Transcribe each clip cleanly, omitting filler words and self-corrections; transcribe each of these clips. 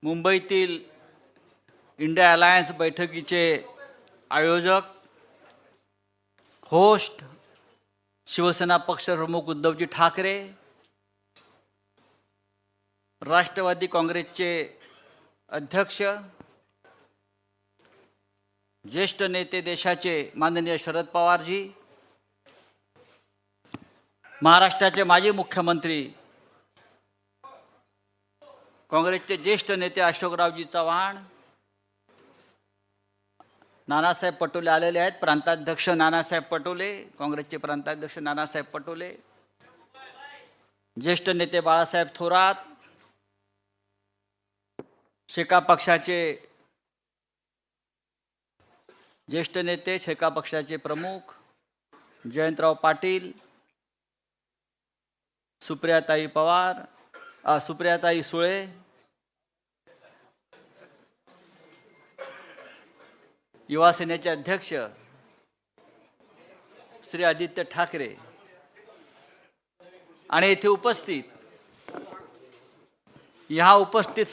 मुंबईतील India alliance बैठकीचे आयोजक host Shiv Sena पक्षप्रमुख उद्धवजी ठाकरे, राष्ट्रवादी काँग्रेसचे अध्यक्ष ज्येष्ठ नेते देशाचे माननीय शरद पवारजी, महाराष्ट्राचे माजी मुख्यमंत्री काँग्रेसचे ज्येष्ठ नेते अशोकरावजी चव्हाण, नानासाहेब पटोले आलेले आहेत, प्रांताध्यक्ष नानासाहेब पटोले, काँग्रेसचे प्रांताध्यक्ष नानासाहेब पटोले, ज्येष्ठ नेते बाळासाहेब थोरात, शेका पक्षाचे ज्येष्ठ नेते, शेका पक्षाचे प्रमुख जयंतराव पाटील, सुप्रियाताई सुळे, युवा सेनेचे अध्यक्ष श्री आदित्य ठाकरे आणि इथे यहाँ उपस्थित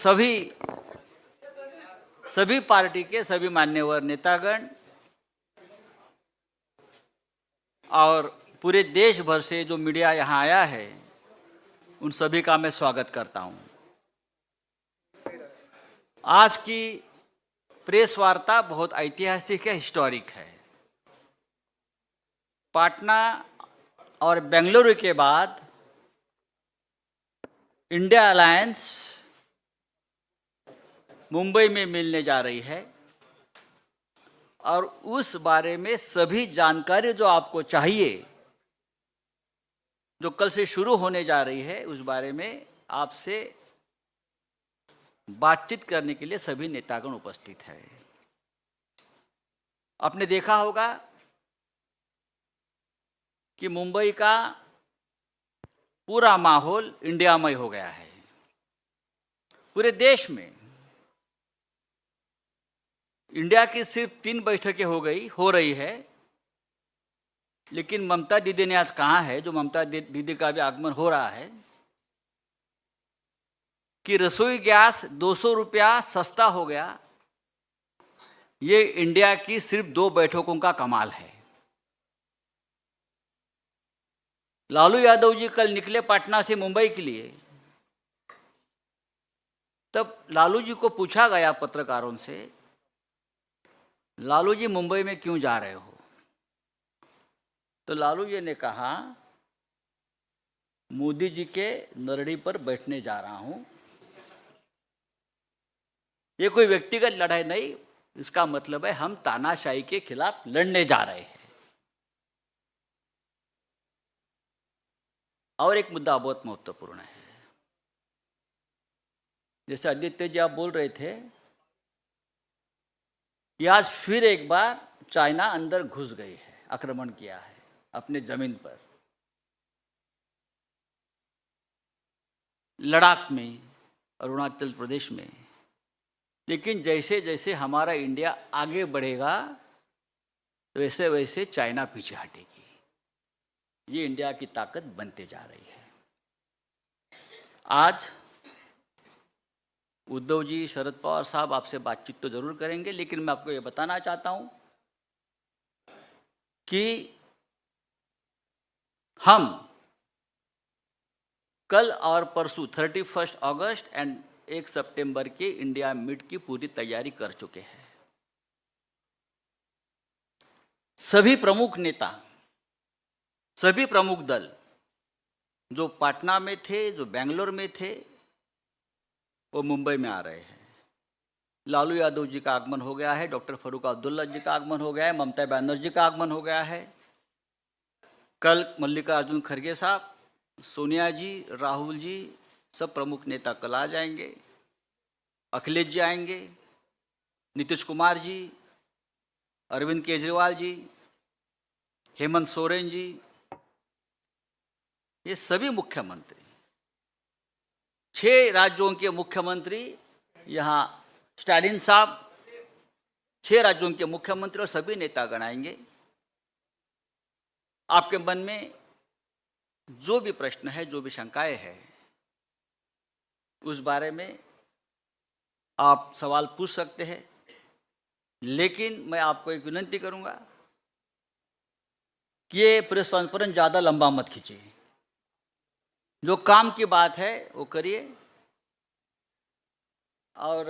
सभी पार्टी के सभी मान्यवर नेतागण और पूरे देश भर से जो मीडिया यहाँ आया है, उन सभी का मैं स्वागत करता हूँ। आज की प्रेस वार्ता बहुत ऐतिहासिक है, हिस्टोरिक है। पटना और बेंगलुरु के बाद इंडिया अलायंस मुंबई में मिलने जा रही है और उस बारे में सभी जानकारी जो आपको चाहिए, जो कल से शुरू होने जा रही है, उस बारे में आपसे बातचीत करने के लिए सभी नेतागण उपस्थित है। आपने देखा होगा कि मुंबई का पूरा माहौल इंडियामय हो गया है। पूरे देश में इंडिया की सिर्फ 3 बैठकें हो रही है, लेकिन ममता दीदी ने आज कहा है, जो ममता दीदी का भी आगमन हो रहा है, कि रसोई गैस 200 रुपया सस्ता हो गया। ये इंडिया की सिर्फ 2 बैठकों का कमाल है। लालू यादव जी कल निकले पटना से मुंबई के लिए, तब लालू जी को पूछा गया पत्रकारों से, लालू जी मुंबई में क्यों जा रहे हो? तो लालू जी ने कहा, मोदी जी के नरड़ी पर बैठने जा रहा हूं। ये कोई व्यक्तिगत लड़ाई नहीं, इसका मतलब है हम तानाशाही के खिलाफ लड़ने जा रहे हैं। और एक मुद्दा बहुत महत्वपूर्ण है, जैसे आदित्य जी आप बोल रहे थे, कि आज फिर एक बार चाइना अंदर घुस गई है, आक्रमण किया है अपने जमीन पर, लद्दाख में, अरुणाचल प्रदेश में। लेकिन जैसे जैसे हमारा इंडिया आगे बढ़ेगा, वैसे वैसे चाइना पीछे हटेगी। ये इंडिया की ताकत बनते जा रही है। आज उद्धव जी, शरद पवार साहब आपसे बातचीत तो जरूर करेंगे, लेकिन मैं आपको ये बताना चाहता हूं कि हम कल और परसों 31 अगस्त एंड 1 सितंबर के इंडिया मीट की पूरी तैयारी कर चुके हैं। सभी प्रमुख नेता, सभी प्रमुख दल जो पटना में थे, जो बेंगलोर में थे, वो मुंबई में आ रहे हैं। लालू यादव जी का आगमन हो गया है, डॉक्टर फारूक अब्दुल्ला जी का आगमन हो गया है, ममता बनर्जी का आगमन हो गया है। कल मल्लिकार्जुन खड़गे साहब, सोनिया जी, राहुल जी, सब प्रमुख नेता कल आ जाएंगे। अखिलेश जी आएंगे, नीतीश कुमार जी, अरविंद केजरीवाल जी, हेमंत सोरेन जी, ये सभी मुख्यमंत्री, 6 राज्यों के मुख्यमंत्री, यहाँ स्टालिन साहब, 6 राज्यों के मुख्यमंत्री और सभी नेतागण आएंगे। आपके मन में जो भी प्रश्न है, जो भी शंकाएं हैं, उस बारे में आप सवाल पूछ सकते हैं, लेकिन मैं आपको एक विनती करूंगा कि ये प्रेस कॉन्फ्रेंस ज़्यादा लंबा मत खींचिए। जो काम की बात है वो करिए। और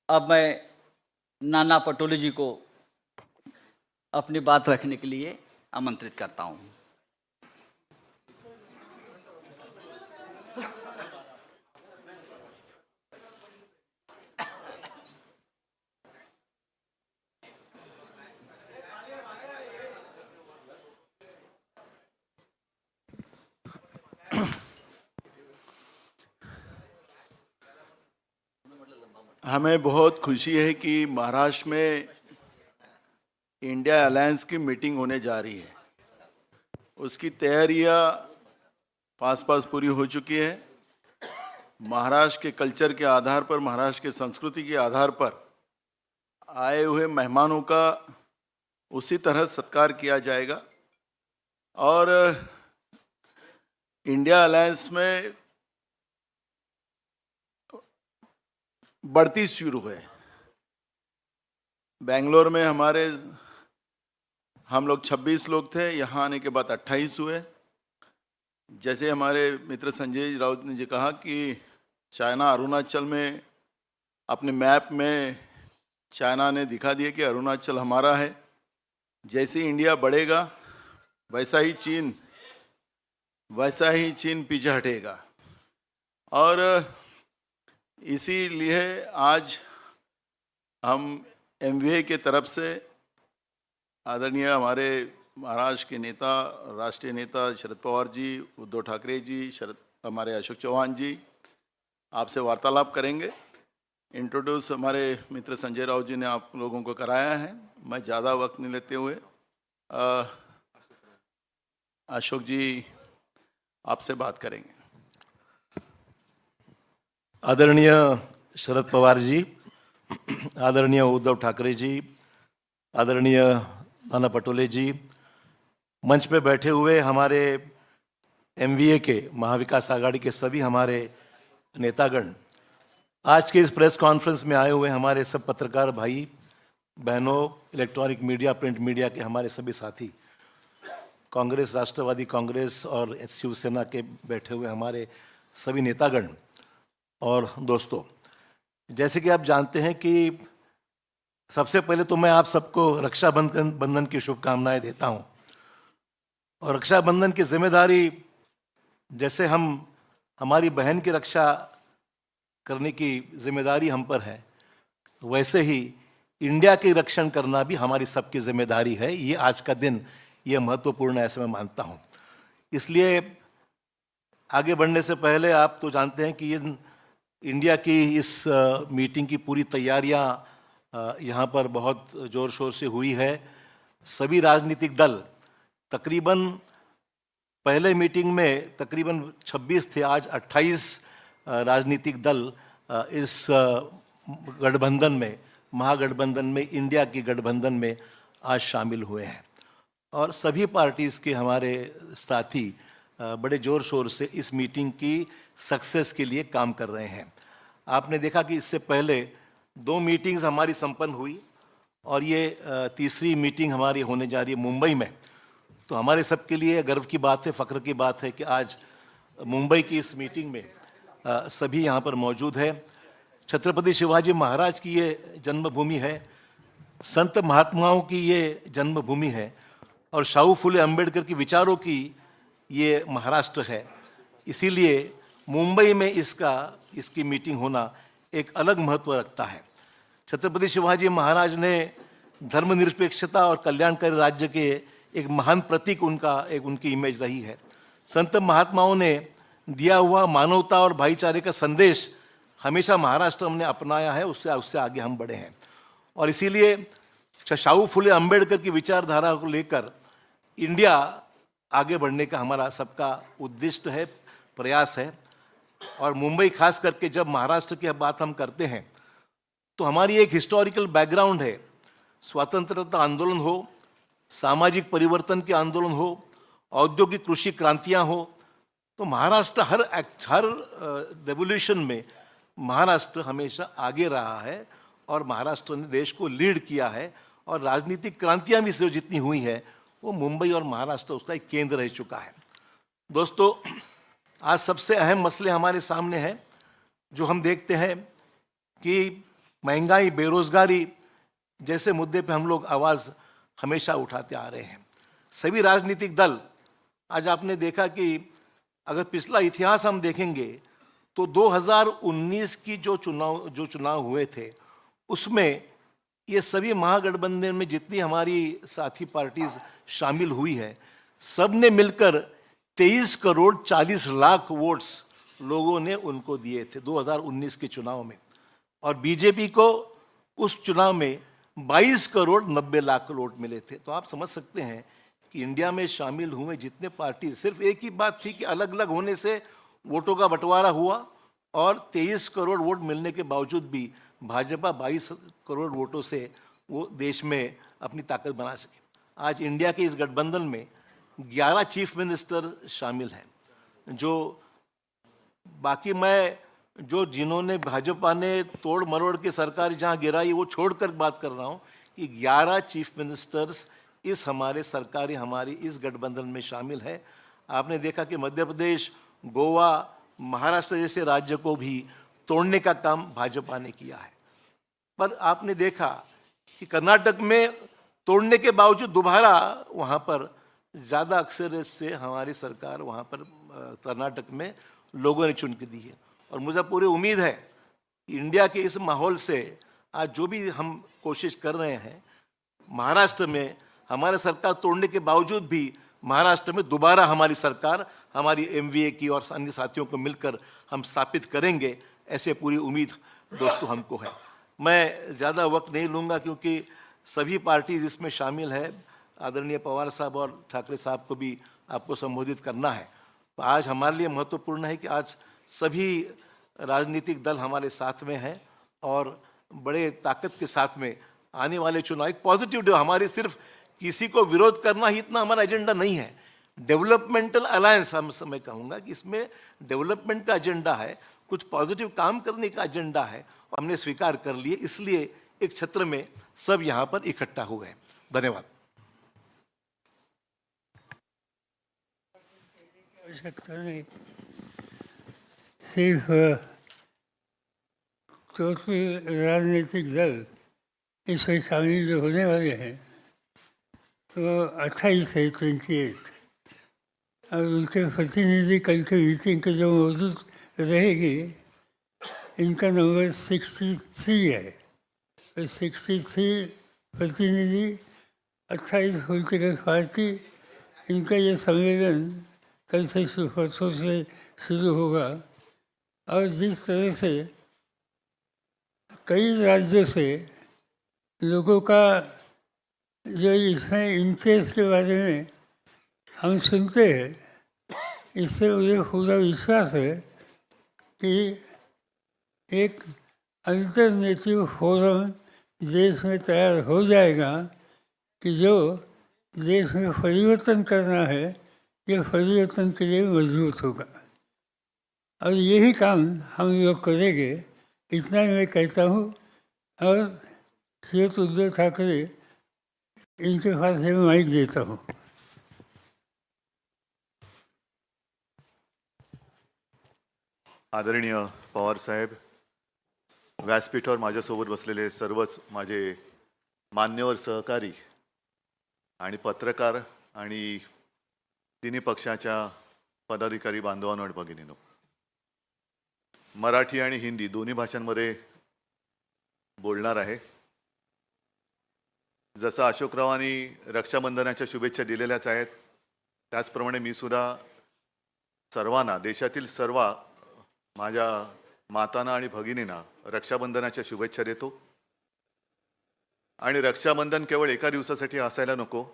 अब मैं नाना पटोले जी को अपनी बात रखने के लिए आमंत्रित करता हूं। हमें बहुत खुशी है कि महाराष्ट्र में इंडिया अलायंस की मीटिंग होने जा रही है। उसकी तैयारियां पास पूरी हो चुकी है। महाराष्ट्र के कल्चर के आधार पर, महाराष्ट्र के संस्कृति के आधार पर आए हुए मेहमानों का उसी तरह सत्कार किया जाएगा। और इंडिया अलायंस में बढ़ती शुरू है। बेंगलोर में हम लोग 26 लोग थे, यहाँ आने के बाद 28 हुए। जैसे हमारे मित्र संजय राउत ने जी कहा कि चाइना अरुणाचल में अपने मैप में चाइना ने दिखा दिया कि अरुणाचल हमारा है। जैसे इंडिया बढ़ेगा वैसा ही चीन पीछे हटेगा। और इसीलिए आज हम एमवीए के तरफ से आदरणीय हमारे महाराष्ट्र के नेता, राष्ट्रीय नेता शरद पवार जी, उद्धव ठाकरे जी, हमारे अशोक चौहान जी आपसे वार्तालाप करेंगे। इंट्रोड्यूस हमारे मित्र संजय राउत जी ने आप लोगों को कराया है। मैं ज़्यादा वक्त नहीं लेते हुए अशोक जी आपसे बात करेंगे। आदरणीय शरद पवार जी, आदरणीय उद्धव ठाकरे जी, आदरणीय नाना पटोले जी, मंच पे बैठे हुए हमारे एमवीए के, महाविकास आघाड़ी के सभी हमारे नेतागण, आज के इस प्रेस कॉन्फ्रेंस में आए हुए हमारे सब पत्रकार भाई बहनों, इलेक्ट्रॉनिक मीडिया, प्रिंट मीडिया के हमारे सभी साथी, कांग्रेस, राष्ट्रवादी कांग्रेस और शिवसेना के बैठे हुए हमारे सभी नेतागण और दोस्तों, जैसे कि आप जानते हैं कि सबसे पहले तो मैं आप सबको रक्षाबंधन की शुभकामनाएं देता हूं। और रक्षाबंधन की जिम्मेदारी, जैसे हमारी बहन की रक्षा करने की जिम्मेदारी हम पर है, वैसे ही इंडिया की रक्षण करना भी हमारी सबकी जिम्मेदारी है। ये आज का दिन ये महत्वपूर्ण है, ऐसे मैं मानता हूं। इसलिए आगे बढ़ने से पहले आप तो जानते हैं कि ये इंडिया की इस मीटिंग की पूरी तैयारियां यहाँ पर बहुत ज़ोर शोर से हुई है। सभी राजनीतिक दल तकरीबन, पहले मीटिंग में तकरीबन 26 थे, आज 28 राजनीतिक दल इस गठबंधन में, महागठबंधन में, इंडिया की गठबंधन में आज शामिल हुए हैं। और सभी पार्टीज़ के हमारे साथी बड़े ज़ोर शोर से इस मीटिंग की सक्सेस के लिए काम कर रहे हैं। आपने देखा कि इससे पहले 2 मीटिंग्स हमारी संपन्न हुई और ये तीसरी मीटिंग हमारी होने जा रही है मुंबई में। तो हमारे सबके लिए गर्व की बात है, फ़ख्र की बात है कि आज मुंबई की इस मीटिंग में सभी यहाँ पर मौजूद है। छत्रपति शिवाजी महाराज की ये जन्मभूमि है, संत महात्माओं की ये जन्मभूमि है और शाहू फुले अम्बेडकर की विचारों की ये महाराष्ट्र है। इसीलिए मुंबई में इसकी मीटिंग होना एक अलग महत्व रखता है। छत्रपति शिवाजी महाराज ने धर्मनिरपेक्षता और कल्याणकारी राज्य के एक महान प्रतीक उनकी इमेज रही है। संत महात्माओं ने दिया हुआ मानवता और भाईचारे का संदेश हमेशा महाराष्ट्र हमने अपनाया है, उससे आगे हम बढ़े हैं। और इसीलिए शाहू फुले अम्बेडकर की विचारधारा को लेकर इंडिया आगे बढ़ने का हमारा सबका उद्दिष्ट है, प्रयास है। और मुंबई खास करके जब महाराष्ट्र की बात हम करते हैं तो हमारी एक हिस्टोरिकल बैकग्राउंड है। स्वतंत्रता आंदोलन हो, सामाजिक परिवर्तन के आंदोलन हो, औद्योगिक कृषि क्रांतियां हो, तो महाराष्ट्र हर रेवोल्यूशन में महाराष्ट्र हमेशा आगे रहा है और महाराष्ट्र ने देश को लीड किया है और राजनीतिक क्रांतियां भी जो जितनी हुई है वो मुंबई और महाराष्ट्र उसका एक केंद्र रह चुका है। दोस्तों, आज सबसे अहम मसले हमारे सामने हैं जो हम देखते हैं कि महंगाई, बेरोजगारी जैसे मुद्दे पे हम लोग आवाज़ हमेशा उठाते आ रहे हैं। सभी राजनीतिक दल, आज आपने देखा कि अगर पिछला इतिहास हम देखेंगे तो 2019 की जो चुनाव हुए थे उसमें ये सभी महागठबंधन में जितनी हमारी साथी पार्टीज शामिल हुई है, सब ने मिलकर 23 करोड़ 40 लाख वोट्स लोगों ने उनको दिए थे 2019 के चुनाव में, और बीजेपी को उस चुनाव में 22 करोड़ 90 लाख वोट मिले थे। तो आप समझ सकते हैं कि इंडिया में शामिल हुए जितने पार्टी, सिर्फ एक ही बात थी कि अलग अलग होने से वोटों का बंटवारा हुआ और 23 करोड़ वोट मिलने के बावजूद भी भाजपा 22 करोड़ वोटों से वो देश में अपनी ताकत बना सके। आज इंडिया के इस गठबंधन में 11 चीफ मिनिस्टर शामिल हैं, जो बाकी मैं जो जिन्होंने भाजपा ने तोड़ मरोड़ के सरकार जहां गिराई वो छोड़कर बात कर रहा हूं कि 11 चीफ मिनिस्टर्स इस हमारे सरकारी हमारी इस गठबंधन में शामिल है। आपने देखा कि मध्य प्रदेश, गोवा, महाराष्ट्र जैसे राज्य को भी तोड़ने का काम भाजपा ने किया है, पर आपने देखा कि कर्नाटक में तोड़ने के बावजूद दोबारा वहाँ पर ज़्यादा अक्सरियत से हमारी सरकार वहाँ पर कर्नाटक में लोगों ने चुन के दी है। और मुझे पूरी उम्मीद है कि इंडिया के इस माहौल से आज जो भी हम कोशिश कर रहे हैं, महाराष्ट्र में हमारे सरकार तोड़ने के बावजूद भी महाराष्ट्र में दोबारा हमारी सरकार हमारी एमवीए की और अन्य साथियों को मिलकर हम स्थापित करेंगे, ऐसे पूरी उम्मीद दोस्तों हमको है। मैं ज़्यादा वक्त नहीं लूँगा क्योंकि सभी पार्टीज इसमें शामिल है। आदरणीय पवार साहब और ठाकरे साहब को भी आपको संबोधित करना है। तो आज हमारे लिए महत्वपूर्ण है कि आज सभी राजनीतिक दल हमारे साथ में हैं और बड़े ताकत के साथ में आने वाले चुनाव एक पॉजिटिव डे, हमारी सिर्फ किसी को विरोध करना ही इतना हमारा एजेंडा नहीं है। डेवलपमेंटल अलायंस मैं कहूँगा कि इसमें डेवलपमेंट का एजेंडा है, कुछ पॉजिटिव काम करने का एजेंडा है और हमने स्वीकार कर लिए, इसलिए एक छत्र में सब यहाँ पर इकट्ठा हुए हैं। धन्यवाद। आवश्यकता नहीं, सिर्फ चौथी राजनीतिक दल इसमें शामिल जो होने वाले हैं वो 28 है, 28, और उनके प्रतिनिधि कल के मीटिंग के जो मौजूद रहेगी, इनका नंबर 63 है। तो 63 प्रतिनिधि, 28 पॉलिटिकल पार्टी, इनका ये सम्मेलन कल से परसों से शुरू होगा। और जिस तरह से कई राज्यों से लोगों का जो इसमें इंटरेस्ट के बारे में हम सुनते हैं, इससे मुझे पूरा विश्वास है कि एक अल्टरनेटिव फोरम देश में तैयार हो जाएगा कि जो देश में परिवर्तन करना है, ये परिवर्तन के लिए मजबूत होगा। और यही काम हम लोग करेंगे, इतना ही मैं कहता हूँ। और श्री उद्धव ठाकरे, इनके पास मैं माइक देता हूँ। आदरणीय पवार साहेब, व्यासपीठावर माझ्यासोबत बसलेले सर्वच माझे मान्यवर सहकारी आणि पत्रकार आणि तिन्ही पक्षाच्या पदाधिकारी बांधवांनो आणि भगिनींनो, मराठी आणि हिंदी दोन्ही भाषांमध्ये बोलणार आहे। जसं अशोकरावांनी रक्षाबंधनाच्या शुभेच्छा दिलेल्याच आहेत, त्याचप्रमाणे मी सुद्धा सर्वांना, देशातील सर्व माझ्या मातांना आणि भगिनींना रक्षाबंधनाच्या शुभेच्छा देतो। आणि रक्षाबंधन केवळ एका दिवसासाठी असायला नको।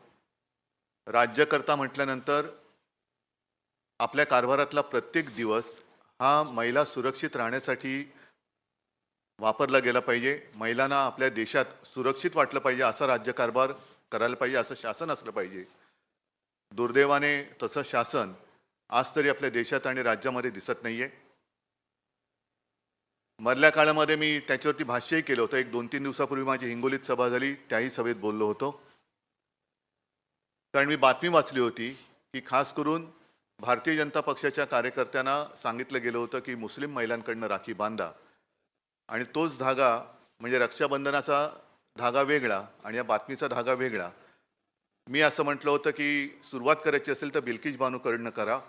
राज्यकर्ता म्हटल्यानंतर आपल्या कारभारातला प्रत्येक दिवस हा महिला सुरक्षित राहण्यासाठी वापरला गेला पाहिजे। महिलांना आपल्या देशात सुरक्षित वाटलं पाहिजे, असा राज्यकारभार करायला पाहिजे, असं शासन असलं पाहिजे। दुर्दैवाने तसं शासन आज तरी आपल्या देशात आणि राज्यामध्ये दिसत नाहीये. मधल्या काळामध्ये मी त्याच्यावरती भाष्यही केलं होतं. 1-2-3 दिवसापूर्वी माझी हिंगोलीत सभा झाली, त्याही सभेत बोललो होतो. कारण मी बातमी वाचली होती की खास करून भारतीय जनता पक्षाच्या कार्यकर्त्यांना सांगितलं गेलं होतं की मुस्लिम महिलांकडनं राखी बांधा, आणि तोच धागा म्हणजे रक्षाबंधनाचा धागा वेगळा आणि या बातमीचा धागा वेगळा. मी असं म्हटलं होतं की सुरुवात करायची असेल तर बिल्किश बानूकडनं करा.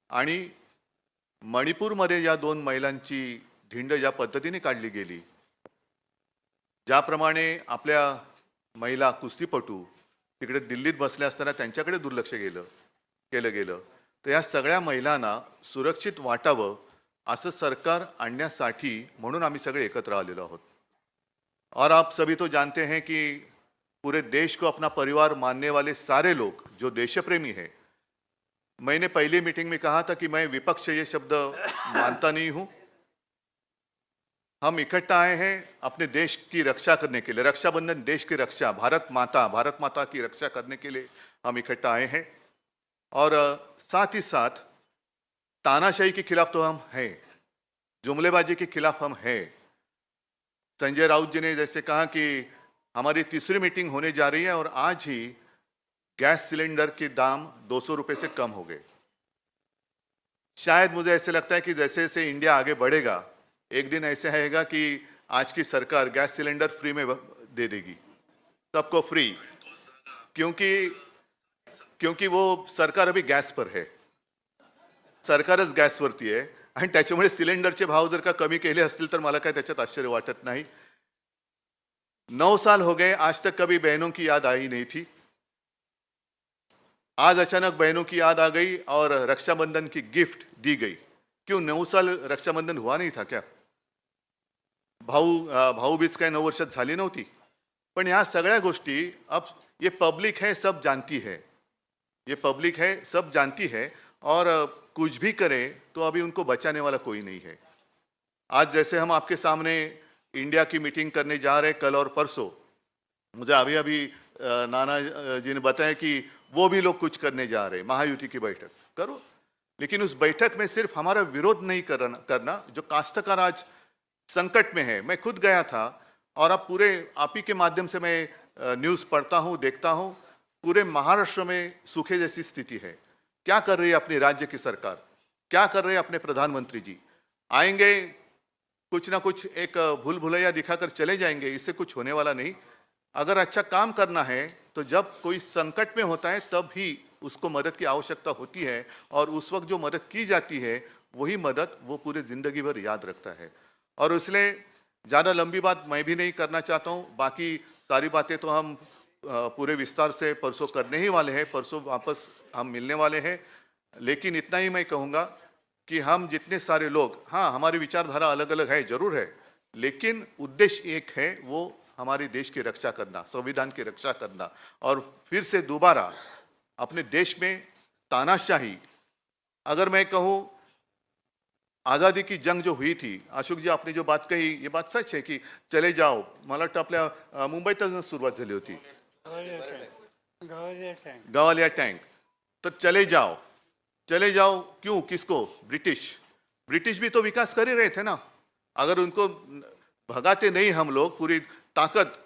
आणि मणिपूरमध्ये या 2 महिलांची धिंड ज्या पद्धतीने काढली गेली, ज्याप्रमाणे आपल्या महिला कुस्तीपटू तिकडे दिल्लीत बसल्या असताना त्यांच्याकडे दुर्लक्ष केलं गेलं, तर या सगळ्या महिलांना सुरक्षित वाटावं असं सरकार आणण्यासाठी म्हणून आम्ही सगळे एकत्र आलेलो आहोत. और आप सभी तो जानते हैं कि पूरे देश को अपना परिवार मानने वाले सारे लोग जो देशप्रेमी हैं, मैंने पहली मीटिंग में कहा था कि मैं विपक्ष ये शब्द मानता नहीं हूं. हम इकट्ठा आए हैं अपने देश की रक्षा करने के लिए. रक्षाबंधन देश की रक्षा, भारत माता की रक्षा करने के लिए हम इकट्ठा आए हैं. और साथ ही साथ तानाशाही के खिलाफ तो हम हैं, जुमलेबाजी के खिलाफ हम हैं. संजय राउत जी ने जैसे कहा कि हमारी तीसरी मीटिंग होने जा रही है और आज ही गैस सिलेंडर के दाम 200 रुपए से कम हो गए. शायद मुझे ऐसे लगता है कि जैसे जैसे इंडिया आगे बढ़ेगा, एक दिन ऐसे आएगा कि आज की सरकार गैस सिलेंडर फ्री में दे देगी, सबको फ्री. क्योंकि वो सरकार अभी गॅसवर आहे, सरकारच गॅसवरती आहे आणि त्याच्यामुळे सिलेंडरचे भाव जर का कमी केले असतील तर मला काय त्याच्यात आश्चर्य वाटत नाही. 9 साल हो गए, आज तक कभी बहनों की याद आई नहीं थी. आज अचानक बहनों की याद आ गई और रक्षाबंधन की गिफ्ट दी गई. क्यों 9 साल रक्षाबंधन हुआ नहीं था क्या? भाऊबीज काय 9 वर्षात झाली नव्हती? पण ह्या सगळ्या गोष्टी अब ये पब्लिक है, सब जानती है. ये पब्लिक है, सब जानती है और कुछ भी करे तो अभी उनको बचाने वाला कोई नहीं है. आज जैसे हम आपके सामने इंडिया की मीटिंग करने जा रहे हैं कल और परसों, मुझे अभी नाना जी ने बताया कि वो भी लोग कुछ करने जा रहे हैं, महायुति की बैठक करो. लेकिन उस बैठक में सिर्फ हमारा विरोध नहीं करना. जो काश्तकार आज संकट में है, मैं खुद गया था और अब पूरे आप ही के माध्यम से मैं न्यूज़ पढ़ता हूँ, देखता हूँ, पूरे महाराष्ट्र में सूखे जैसी स्थिति है. क्या कर रही है अपनी राज्य की सरकार, क्या कर रहे हैं अपने प्रधानमंत्री जी? आएंगे कुछ ना कुछ एक भूल भुलैया दिखाकर चले जाएंगे, इससे कुछ होने वाला नहीं. अगर अच्छा काम करना है तो जब कोई संकट में होता है तब ही उसको मदद की आवश्यकता होती है, और उस वक्त जो मदद की जाती है वही मदद वो पूरे ज़िंदगी भर याद रखता है. और इसलिए ज़्यादा लंबी बात मैं भी नहीं करना चाहता हूँ. बाकी सारी बातें तो हम पूरे विस्तार से परसों करने ही वाले हैं, परसों वापस हम मिलने वाले हैं. लेकिन इतना ही मैं कहूँगा कि हम जितने सारे लोग, हाँ हमारी विचारधारा अलग अलग है, जरूर है, लेकिन उद्देश्य एक है, वो हमारे देश की रक्षा करना, संविधान की रक्षा करना. और फिर से दोबारा अपने देश में तानाशाही, अगर मैं कहूँ आज़ादी की जंग जो हुई थी, अशोक जी आपने जो बात कही ये बात सच है कि चले जाओ, मला वाटतं आपल्या मुंबईतच सुरुवात झाली होती, गवालिया टँक. तर चले जाओ क्यों, किसको? ब्रिटिश भी तो विकास कर ही रहे थे ना. अगर उनको भगाते नहीं हम लोग, पूरी ताकत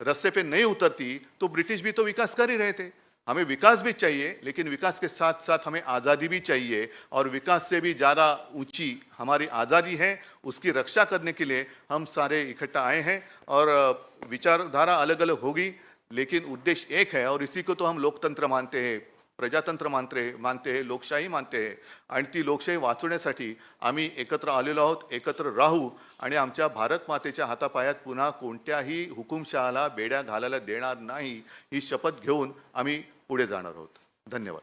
रास्ते पे नहीं उतरती तो ब्रिटिश भी तो विकास कर ही रहे थे. हमें विकास भी चाहिए, लेकिन विकास के साथ साथ हमें आज़ादी भी चाहिए. और विकास से भी ज़्यादा ऊंची हमारी आज़ादी है, उसकी रक्षा करने के लिए हम सारे इकट्ठा आए हैं. और विचारधारा अलग अलग होगी, लेकिन उद्देश्य एक है. और इसी को तो हम लोकतंत्र मानते हैं, प्रजातंत्र मानते हैं, लोकशाही मानते हैं. आणि ती लोकशाही वाचवण्यासाठी आम्ही एकत्र आलेलो आहोत. एकत्र राहू आणि आमच्या भारत मातेच्या हातापायात पुन्हा कोणत्याही हुकुमशहाला बेड्या घालायला देणार नाही, ही शपथ घेऊन आम्ही पुढे जाणार आहोत. धन्यवाद.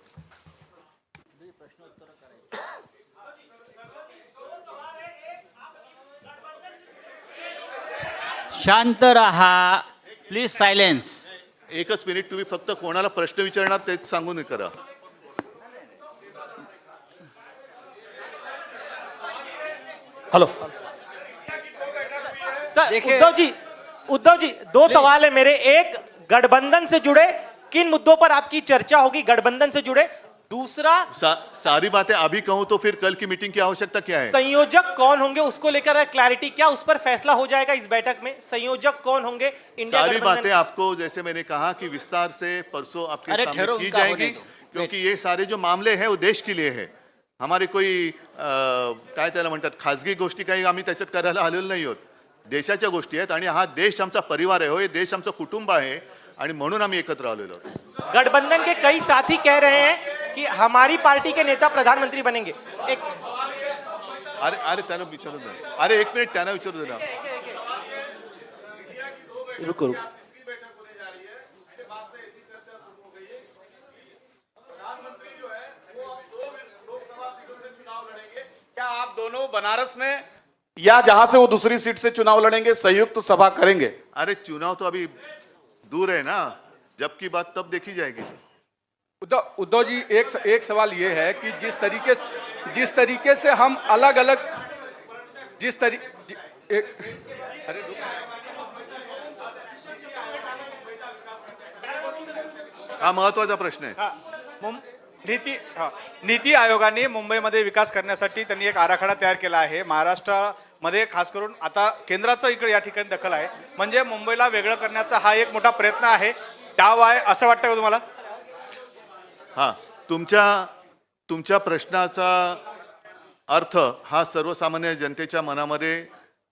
शांत रहा प्लीज, सायलेन्स. एकच मिनिट, तुम्ही फक्त कोणाला प्रश्न विचारणार तेच सांगून करा. Hello sir. उद्धव जी 2 सवाल है मेरे. एक, गठबंधन से जुड़े किन मुद्दों पर आपकी चर्चा होगी, गठबंधन से जुड़े? दूसरा, सारी बातें अभी कहूं तो फिर कल की मीटिंग की आवश्यकता क्या है? संयोजक कौन होंगे उसको लेकर क्लैरिटी, क्या उस पर फैसला हो जाएगा इस बैठक में? संयोजक कौन होंगे इंडिया सारी गठबंधन? बातें आपको जैसे मैंने कहा कि विस्तार से परसों आपके अरे सामने ठहरो, की उनका होने जाएगी, दो। क्योंकि ये सारे जो मामले हैं वो देश के लिए है. हमारे कोई काय त्याला म्हणतात खाजगी गोष्टी काही आम्ही त्याच्यात करायला आलेलो नाही आहोत. देशाच्या गोष्टी आहेत आणि हा देश आमचा परिवार आहे, हो हे देश आमचं कुटुंब आहे आणि म्हणून आम्ही एकत्र आलेलो आहोत. गठबंधन के कई साथी कह रहे हैं कि हमारी पार्टी के नेता प्रधानमंत्री बनेंगे. एक अरे अरे त्यांना विचारू दे. अरे एक मिनिट त्यांना विचारू दे ना. रुको रुको. क्या आप दोनों बनारस में या जहां से वो दूसरी सीट से चुनाव लड़ेंगे संयुक्त सभा करेंगे? अरे चुनाव तो अभी दूर है ना, जब की बात तब देखी जाएगी. उद्धव जी, एक सवाल ये है कि जिस तरीके से हम अलग अलग अरे हा महत्वाचा प्रश्न आहे. नीती आयोगाने मुंबईमध्ये विकास करण्यासाठी त्यांनी एक आराखडा तयार केला आहे. महाराष्ट्रामध्ये खास करून आता केंद्राचं इकडे या ठिकाणी दखल आहे, म्हणजे मुंबईला वेगळं करण्याचा हा एक मोठा प्रयत्न आहे. डाव आहे असं वाटतं का तुम्हाला? हा, तुमच्या प्रश्नाचा अर्थ हा सर्वसामान्य जनतेच्या मनामध्ये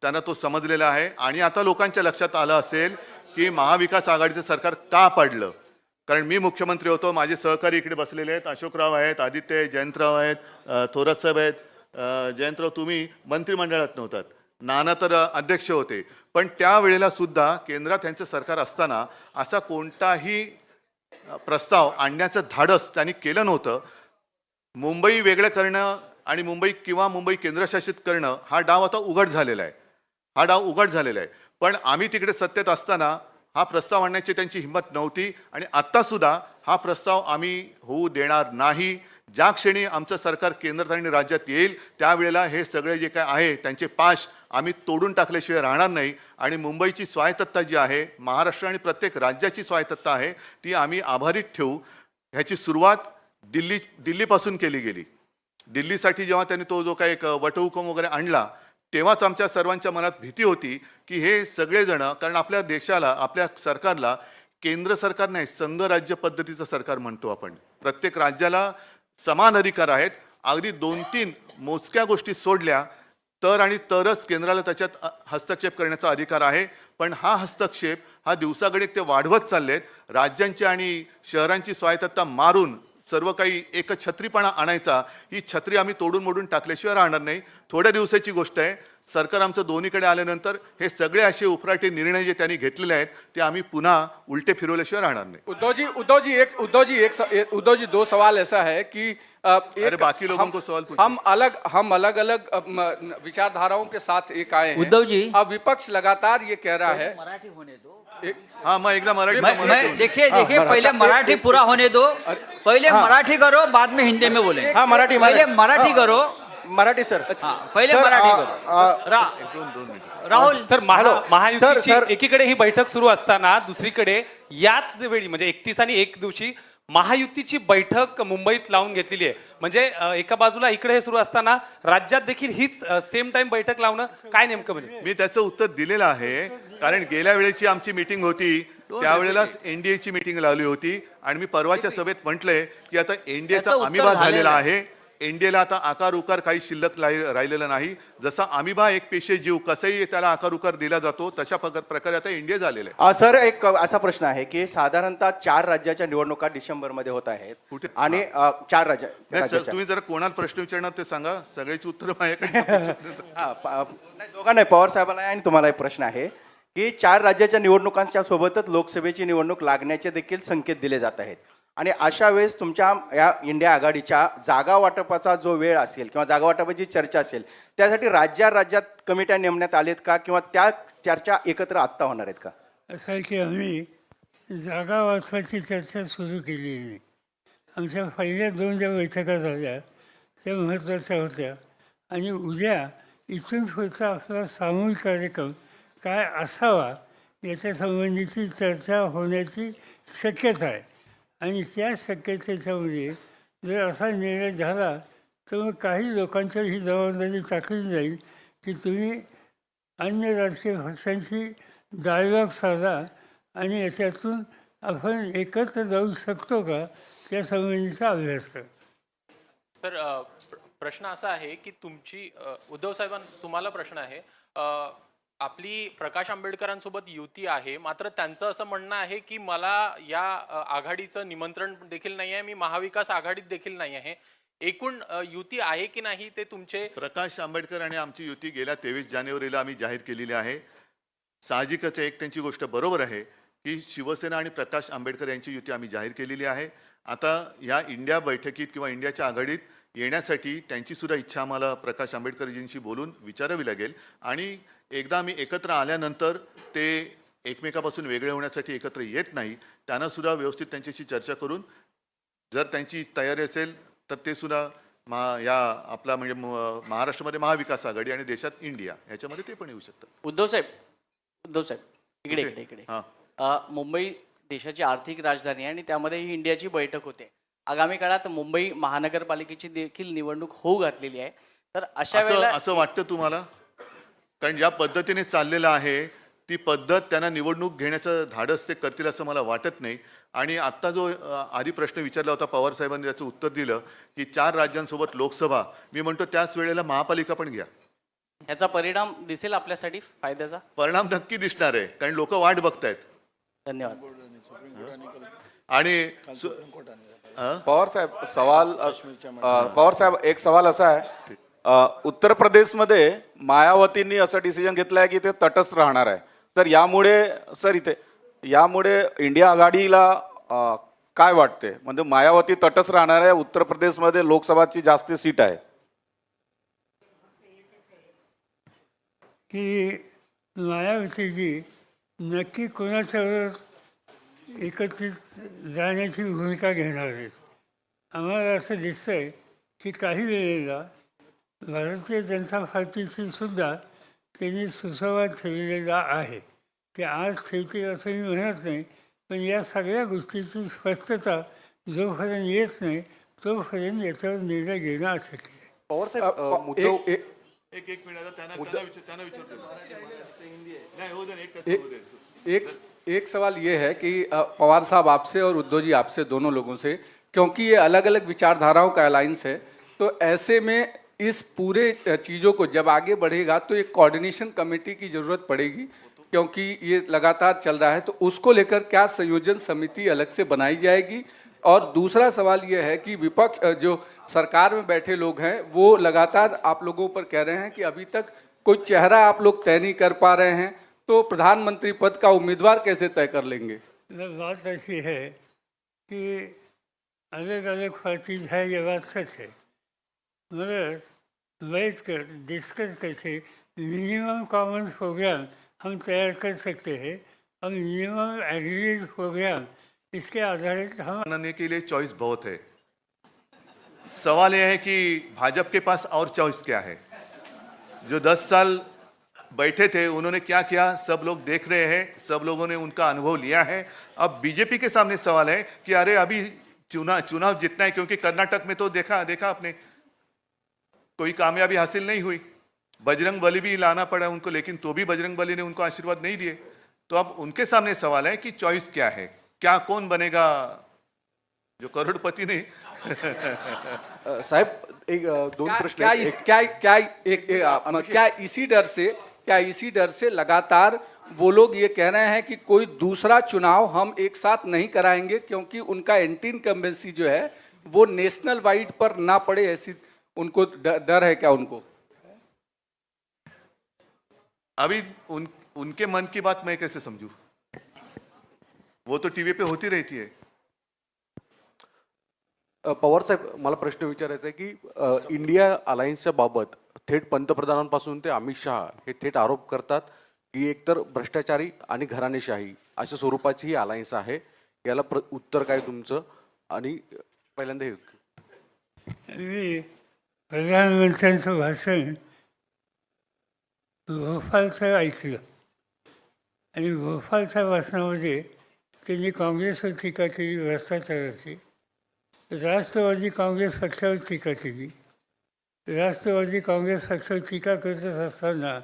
त्यांना तो समजलेला आहे आणि आता लोकांच्या लक्षात आलं असेल की महाविकास आघाडीचं सरकार का पडलं. कारण मी मुख्यमंत्री होतो, माझे सहकारी इकडे बसलेले आहेत, अशोकराव आहेत, आदित्य जयंतराव आहेत, थोरात साहेब आहेत. जयंतराव तुम्ही मंत्रिमंडळात नव्हतात, नाना तर अध्यक्ष होते, पण त्यावेळेला सुद्धा केंद्रात त्यांचं सरकार असताना असा कोणताही प्रस्ताव आणण्याचं धाडस त्यांनी केलं नव्हतं. मुंबई वेगळं करणं आणि मुंबई केंद्रशासित करणं हा डाव आता उघड झालेला आहे. पण आम्ही तिकडे सत्तेत असताना हा प्रस्ताव आणण्याची त्यांची हिंमत नव्हती आणि आत्तासुद्धा हा प्रस्ताव आम्ही होऊ देणार नाही. ज्या क्षणी आमचं सरकार केंद्रात आणि राज्यात येईल त्यावेळेला हे सगळे जे काय आहे त्यांचे पाश आम्ही तोडून टाकल्याशिवाय राहणार नाही आणि मुंबईची स्वायत्तता जी आहे, महाराष्ट्र आणि प्रत्येक राज्याची स्वायत्तता आहे, ती आम्ही आभारीत ठेवू. ह्याची सुरुवात दिल्लीपासून केली गेली. दिल्लीसाठी जेव्हा त्यांनी तो जो काही एक वटहुकूम वगैरे आणला तेव्हाच आमच्या सर्वांच्या मनात भीती होती की हे सगळेजण, कारण आपल्या देशाला, आपल्या सरकारला केंद्र सरकार नाही, संघ राज्य पद्धतीचं सरकार म्हणतो आपण. प्रत्येक राज्याला समान अधिकार आहेत. अगदी 2-3 मोजक्या गोष्टी सोडल्या तरच केंद्राला त्याच्यात हस्तक्षेप करण्याचा अधिकार आहे. पण हा हस्तक्षेप हा दिवसागणिक ते वाढवत चाललेत. राज्यांची आणि शहरांची स्वायत्तता मारून सर्व काही एकछत्रीपणा आणायचा, ही छत्री आम्ही तोडून मोडून टाकल्याशिवाय राहणार नाही. थोड्या दिवसाची गोष्ट आहे. सरकार आमचं दोन्हीकडे आल्यानंतर हे सगळे असे उपराटे निर्णय जे त्यांनी घेतलेले आहेत ते आम्ही पुन्हा उलटे फिरवल्याशिवाय राहणार नाही. उद्धव जी 2 सवाल ऐसा है कि अरे बाकी लोगों को सवाल पूछो. हम अलग अलग विचारधाराओं के साथ एक आए हैं. उद्धव जी, अब विपक्ष लगातार ये कह रहा है. मराठी होने दो. हाँ, मैं एकदा मैं मराठी देखिए पहले मराठी पूरा होने दो. पहले मराठी करो, बाद में हिंदी में बोलेंगे. हाँ, मराठी. पहले मराठी करो. मराठी सर. हाँ, पहले मराठी करो. राहुल सर, महायुतीची एकीकडे ही बैठक सुरू असताना दुसरीकडे याच वेळी म्हणजे 31 आणि 1 दिवशी महायुतीची बैठक मुंबईत लावून घेतलेली आहे. म्हणजे एका बाजूला इकडे हे सुरू असताना राज्यात देखील हीच सेम टाइम बैठक लावणं काय नेमकं म्हणजे? मी त्याचं उत्तर दिलेलं आहे. कारण गेल्या वेळेची आमची मीटिंग होती त्यावेळेलाच एनडीएची मीटिंग लावली होती आणि मी परवाच्या सभेत म्हटलंय की आता एनडीएचा त्याचं उत्तर अमिबा झालेला झालेलं आहे. एनडीएला आता आकार उकार काही शिल्लक राहिलेला नाही. जसा अमिबा एक पेशे जीव कसंही त्याला आकार उकार दिला जातो तशा प्रकारे आता एनडीए झालेलं आहे. सर, एक असा प्रश्न आहे की साधारणतः 4 राज्याच्या निवडणुका डिसेंबरमध्ये होत आहेत कुठे? आणि 4 नाही सर, तुम्ही जरा कोणाला प्रश्न विचारणार ते सांगा, सगळ्याची उत्तर माझ्याकडे. दोघांना नाही, पवार साहेबांना आणि तुम्हाला एक प्रश्न आहे की 4 राज्याच्या निवडणुकांच्या सोबतच लोकसभेची निवडणूक लागण्याचे देखील संकेत दिले जात आहेत आणि अशा वेळेस तुमच्या या इंडिया आघाडीच्या जागा वाटपाचा जो वेळ असेल किंवा जागा वाटपाची चर्चा असेल त्यासाठी राज्यात कमिट्या नेमण्यात आलेत का किंवा त्या चर्चा एकत्र आत्ता होणार आहेत का? असं आहे की आम्ही जागा वाचवायची चर्चा सुरू केली नाही. आमच्या पहिल्या 2 ज्या बैठका झाल्या त्या महत्त्वाच्या होत्या आणि उद्या इथून पुढचा आपला सामूहिक कार्यक्रम काय असावा याच्या संबंधीची चर्चा होण्याची शक्यता आहे आणि त्या शक्यतेच्यामध्ये जर असा निर्णय झाला तर मग काही लोकांच्या ही जबाबदारी टाकली जाईल की तुम्ही अन्य राजकीय पक्षांशी डायलॉग साधा आणि याच्यातून आपण एकत्र जाऊ शकतो का त्या संबंधीचा अभ्यास करा. तर प्रश्न असा आहे की तुमची उद्धव साहेबांना तुम्हाला प्रश्न आहे. आपली प्रकाश आंबेडकरांसोबत युती आहे, मात्र त्यांचं असं म्हणणं आहे की मला या आघाडीचं निमंत्रण देखील नाही आहे, मी महाविकास आघाडीत देखील नाही आहे. एकूण युती आहे की नाही ते तुमचे प्रकाश आंबेडकर आणि आमची युती गेल्या 23 जानेवारीला आम्ही जाहीर केलेली आहे. साहजिकच एक त्यांची गोष्ट बरोबर आहे की शिवसेना आणि प्रकाश आंबेडकर यांची युती आम्ही जाहीर केलेली आहे. आता या इंडिया बैठकीत किंवा इंडियाच्या आघाडीत येण्यासाठी त्यांची सुद्धा इच्छा आम्हाला प्रकाश आंबेडकरजींशी बोलून विचारावी लागेल आणि एकदा आम्ही एकत्र आल्यानंतर ते एकमेकापासून वेगळे होण्यासाठी एकत्र येत नाही. त्यांना सुद्धा व्यवस्थित त्यांच्याशी चर्चा करून जर त्यांची तयारी असेल तर ते सुद्धा या आपला म्हणजे महाराष्ट्रामध्ये महाविकास आघाडी आणि देशात इंडिया ह्याच्यामध्ये ते पण येऊ शकतात. उद्धव साहेब इकडे कुठे? इकडे इकडे हां. मुंबई देशाची आर्थिक राजधानी आहे आणि त्यामध्ये ही इंडियाची बैठक होते. आगामी काळात मुंबई महानगरपालिकेची देखील निवडणूक होऊ घातलेली आहे. तर अशा वेळेला असं वाटतं तुम्हाला? कारण ज्या पद्धतीने चाललेलं आहे ती पद्धत त्यांना निवडणूक घेण्याचं धाडस ते करतील असं मला वाटत नाही. आणि आत्ता जो आधी प्रश्न विचारला होता पवार साहेबांनी त्याचं उत्तर दिलं की 4 राज्यांसोबत लोकसभा, मी म्हणतो त्याच वेळेला महापालिका पण घ्या. ह्याचा परिणाम दिसेल आपल्यासाठी फायद्याचा. परिणाम नक्की दिसणार आहे कारण लोक वाट बघतायत. धन्यवाद. आणि पवार साहेब एक सवाल असा आहे, उत्तर प्रदेशमध्ये मायावतींनी असं डिसिजन घेतलं आहे की ते तटस्थ राहणार आहे. तर यामुळे इंडिया आघाडीला काय वाटते? म्हणजे मायावती तटस्थ राहणार आहे, उत्तर प्रदेशमध्ये लोकसभाची जास्त सीट आहे. की मायावतीजी नक्की कोणाच्यावर एकत्रित जाण्याची भूमिका घेणार आहेत. आम्हाला असं दिसतंय की काही वेळेला भारतीय जनता पार्टीशी सुद्धा त्यांनी सुसंवाद ठेवलेला आहे. ते आज ठेवतील असं मी म्हणत नाही, पण या सगळ्या गोष्टीची स्पष्टता जोपर्यंत येत नाही तोपर्यंत याच्यावर निर्णय घेणं अशक्य आहे. पवार साहेब एक मिनिट त्यांना विचारतो. नाही, होऊ दे ना, एक त्याचं होऊ दे. एक सवाल ये है कि पवार साहब आपसे और उद्धव जी आपसे दोनों लोगों से, क्योंकि ये अलग अलग विचारधाराओं का अलायंस है, तो ऐसे में इस पूरे चीज़ों को जब आगे बढ़ेगा तो एक कोऑर्डिनेशन कमेटी की ज़रूरत पड़ेगी, क्योंकि ये लगातार चल रहा है. तो उसको लेकर क्या संयोजन समिति अलग से बनाई जाएगी? और दूसरा सवाल ये है कि विपक्ष जो सरकार में बैठे लोग हैं वो लगातार आप लोगों पर कह रहे हैं कि अभी तक कोई चेहरा आप लोग तय नहीं कर पा रहे हैं, तो प्रधानमंत्री पद का उम्मीदवार कैसे तय कर लेंगे? बात ऐसी है कि अलग अलग पार्टीज है, ये बात सच है, मगर बैठ कर डिस्कस करके मिनिमम कॉमन प्रोग्राम हम तैयार कर सकते हैं और मिनिमम एग्रीड प्रोग्राम इसके आधारित हम बनाने के लिए चॉइस बहुत है. सवाल यह है कि भाजपा के पास और चॉइस क्या है? जो 10 साल बैठे थे उन्होंने क्या किया सब लोग देख रहे हैं, सब लोगों ने उनका अनुभव लिया है. अब बीजेपी के सामने सवाल है कि अरे अभी चुनाव जीतना है, क्योंकि कर्नाटक में तो देखा आपने कोई कामयाबी हासिल नहीं हुई. बजरंग बली भी लाना पड़ा उनको, लेकिन तो भी बजरंग बली ने उनको आशीर्वाद नहीं दिए. तो अब उनके सामने सवाल है कि चॉइस क्या है, क्या कौन बनेगा जो करोड़पति नहीं. साहेब एक दोन प्रश्न क्या आहेत. इस क्या इसी डर से लगातार वो लोग ये कह रहे हैं कि कोई दूसरा चुनाव हम एक साथ नहीं कराएंगे, क्योंकि उनका एंटी इनकम्बेंसी जो है वो नेशनल वाइड पर ना पड़े, ऐसी उनको डर है क्या उनको? अभी उनके मन की बात मैं कैसे समझूं? वो तो टीवी पे होती रहती है. पवार साहेब मला प्रश्न विचारायचा आहे की इंडिया अलायन्सच्या बाबत थेट पंतप्रधानांपासून ते अमित शहा हे थेट आरोप करतात की एकतर भ्रष्टाचारी आणि घराणेशाही अशा स्वरूपाची ही अलायन्स आहे. याला उत्तर काय तुमचं? आणि पहिल्यांदा हे मी प्रधानमंत्र्यांचं भाषण भोपाळचं ऐकलं आणि भोपाळच्या भाषणामध्ये त्यांनी काँग्रेसवर टीका केली भ्रष्टाचाराची. राष्ट्रवादी काँग्रेस पक्षावर टीका केली. राष्ट्रवादी काँग्रेस पक्षावर टीका करत असताना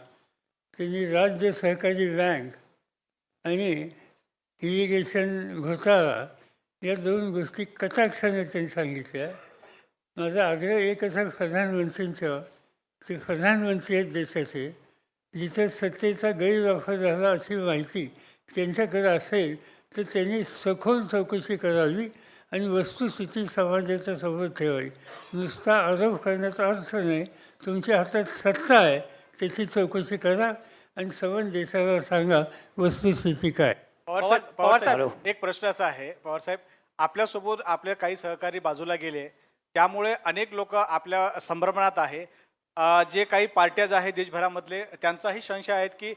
त्यांनी राज्य सहकारी बँक आणि इरिगेशन घोटाळा या दोन गोष्टी कटाक्षाने त्यांनी सांगितल्या. माझा आग्रह एकच आहे प्रधानमंत्र्यांच्या, ते प्रधानमंत्री आहेत देशाचे, जिथे सत्तेचा गैरवापर झाला अशी माहिती त्यांच्याकडे असेल तर त्यांनी सखोल चौकशी करावी आणि वस्तुस्थिती समाजाच्या समोर ठेवावी. नुसता आरोप करण्याचा अर्थ नाही. तुमच्या हातात सत्ता आहे, त्याची चौकशी करा आणि संबंध देशाला सांगा वस्तुस्थिती काय. पवार साहेब, एक प्रश्न असा आहे पवार साहेब, आपल्यासोबत आपले काही सहकारी बाजूला गेले, त्यामुळे अनेक लोक आपल्या संभ्रमणात आहे. जे काही पार्ट्याज आहेत देशभरामधले, त्यांचाही संशय आहेत की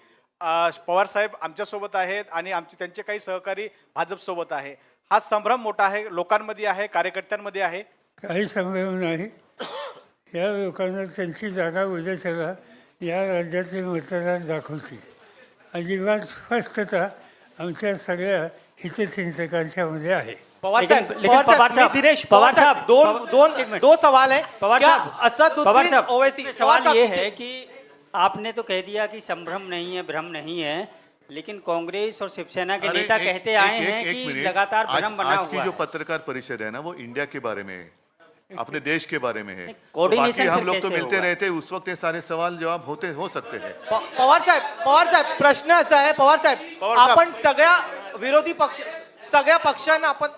पवार साहेब आमच्यासोबत आहेत आणि त्यांचे काही सहकारी भाजपसोबत आहे. हा संभ्रम मोठा आहे, लोकांमध्ये आहे, कार्यकर्त्यांमध्ये आहे. काही संभ्रम नाही. या लोकांना त्यांची जागा उद्याच्याला या राज्याचे मतदार दाखवतील. अजिबात स्पष्टता आमच्या सगळ्या हितचिंतकांच्यामध्ये आहे. पवार साहब, दिनेश पवार साहब, दो सवाल है. क्या असदुद्दीन ओवैसी, सवाल ये है कि आपने तो कह दिया कि संभ्रम नहीं है, भ्रम नहीं है, लेकिन कांग्रेस और शिवसेना के नेता कहते आए हैं कि लगातार भ्रम बना हुआ है. आज की जो पत्रकार परिषद है ना, वो इंडिया के बारे में है, अपने देश के बारे में है. तो कोऑर्डिनेशन बाकी हम फिर लोग तो कैसे मिलते होगा? रहते, उस वक्त ये सारे सवाल जवाब हो सकते हैं. पवार साहेब प्रश्न असा आहे पवार साहेब, आपण सगळ्या विरोधी पक्ष, सगळ्या पक्षांना आपण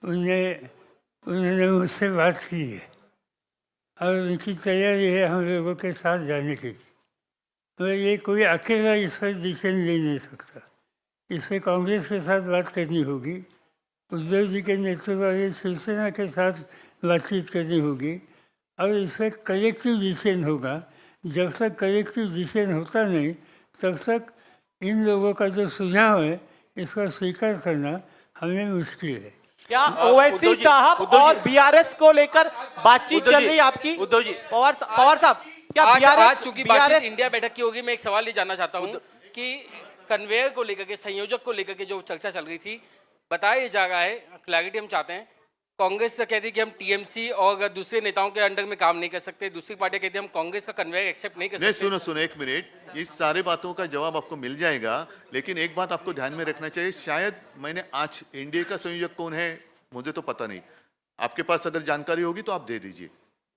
उन्होंने मुझसे बात की है और उनकी तैयारी है हम लोगों के साथ जाने की. मगर ये कोई अकेला इस पर डिसीजन ले नहीं सकता. इस पर कांग्रेस के साथ बात करनी होगी, उद्धव जी के नेतृत्व वाली शिवसेना के साथ बातचीत करनी होगी और इस पर कलेक्टिव डिसीजन होगा. जब तक कलेक्टिव डिसीजन होता नहीं तब तक इन लोगों का जो सुझाव है इसका स्वीकार करना हमें मुश्किल है. क्या ओवैसी साहब और बीआरएस को लेकर बातचीत चल रही है आपकी? उद्धव जी, पवार साहब, क्या आज चूंकि बातचीत इंडिया बैठक की होगी, मैं एक सवाल ये जानना चाहता हूँ कि कन्वेयर को लेकर के, संयोजक को लेकर के जो चर्चा चल रही थी, बताया जा रहा है, क्लैरिटी हम चाहते हैं. कांग्रेस से कहती है कि हम टीएमसी और दूसरे नेताओं के अंडर में काम नहीं कर सकते, दूसरी पार्टी कहती है हम कांग्रेस का कन्वेयर एक्सेप्ट नहीं कर नहीं, सकते. सुनो एक मिनट, इस सारे बातों का जवाब आपको मिल जाएगा, लेकिन एक बात आपको ध्यान में रखना चाहिए. शायद मैंने आज एनडीए का संयोजक कौन है मुझे तो पता नहीं, आपके पास अगर जानकारी होगी तो आप दे दीजिए.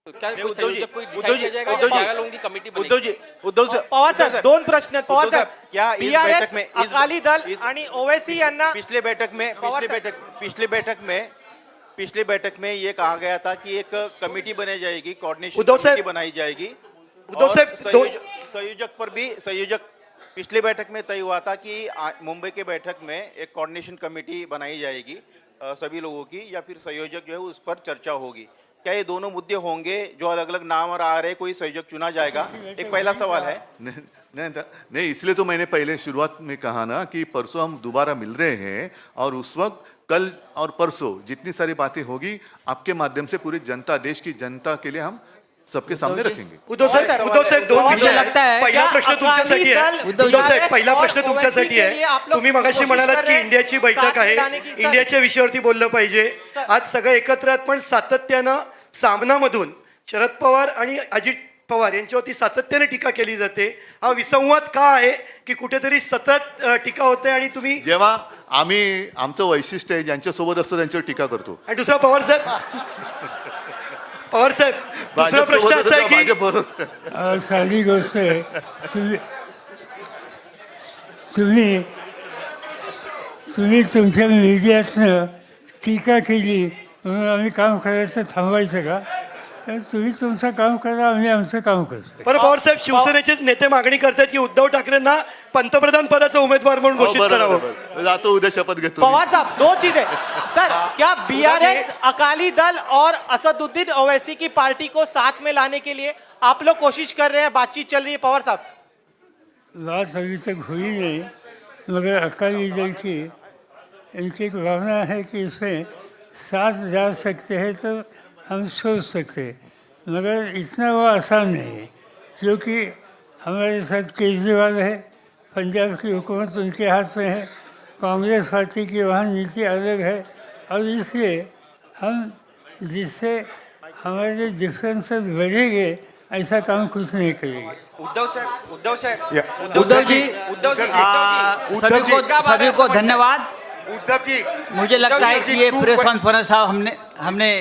तो क्या कोई संयोजक कोई डिसाइड किया जाएगा या 11 लोगों की कमेटी बनेगी? पवार साहेब, दोन प्रश्न आहेत पवार साहेब. क्या इस बीआरएस, बैठक में अकाली दल आणि ओवैसी यांना पिछले बैठक में ये कहा गया था कि एक कमेटी बनाई जाएगी, कोऑर्डिनेशन कमेटी बनाई जाएगी. संयोजक पिछले बैठक में तय हुआ था कि मुंबई के बैठक में एक कोऑर्डिनेशन कमेटी बनाई जाएगी सभी लोगों की, या फिर संयोजक जो है उस पर चर्चा होगी. क्या ये दोनों मुद्दे होंगे जो अलग अलग नाम और आ रहे, कोई संयोजक चुना जाएगा? एक पहला सवाल है. नहीं, इसलिए तो मैंने पहले शुरुआत में कहा ना कि परसों हम दोबारा मिल रहे हैं और उस वक्त कल और परसों जितनी सारी बातें होगी आपके माध्यम से पूरी जनता, देश की जनता के लिए हम सबके सामने रखेंगे. उद्धव साहेब, दोन विषय लगता है. पहिला प्रश्न तुमच्यासाठी आहे. उद्धव साहेब, पहिला प्रश्न तुमच्यासाठी आहे. तुम्ही मगाशी म्हणालात की इंडियाची बैठक आहे, इंडियाच्या विषयावरती बोललं पाहिजे. आज सगळे एकत्र आहेत, पण सातत्यानं सामनामधून शरद पवार आणि अजित पवार यांच्यावरती सातत्याने टीका केली जाते. हा विसंवाद का आहे की कुठेतरी सतत टीका होते आणि तुम्ही जेव्हा आम्ही आमचं वैशिष्ट्य आहे ज्यांच्यासोबत असतो त्यांच्यावर टीका करतो. आणि दुसरा पवार साहेब दुसरा प्रश्न असा आहे की साधी गोष्ट आहे. तुम्ही तुमच्या मीडियातनं टीका केली म्हणून आम्ही काम करायचं थांबवायचं का? तुम्ही तुमचं काम करा, आम्ही आमचं काम करतो. बरं पवार साहेब, शिवसेनेचे नेते मागणी करतात की उद्धव ठाकरेंना पंतप्रधान पदाचा उमेदवार म्हणून घोषित करावं. जातो उद्या शपथ घेतो. पवार साहब, दो चीजें सर, क्या बीआरएस, अकाली दल और असदुद्दीन ओवैसी की पार्टी को साथ में लाने के लिए आप लोग कोशिश कर रहे हैं, बातचीत चल रही है? पवार साहब, बात अभी तक हुई नहीं, मगर अकाली दल की इनकी एक भावना है कि इसमें साथ जा सकते हैं तो हम सोच सकते हैं. मगर इतना वो आसान नहीं है, क्योंकि हमारे साथ केजरीवाल है, पंजाब की हुकूमत उनके हाथ में है, कांग्रेस पार्टी की वहाँ नीति अलग है, और इसलिए हम जिससे हमारे डिफरेंसेस बढ़ेंगे ऐसा काम कुछ नहीं करेंगे। उद्धव साहेब उद्धव साहेब उद्धव जी सभी को धन्यवाद। उद्धव जी मुझे लगता है कि ये प्रेस कॉन्फ्रेंस हमने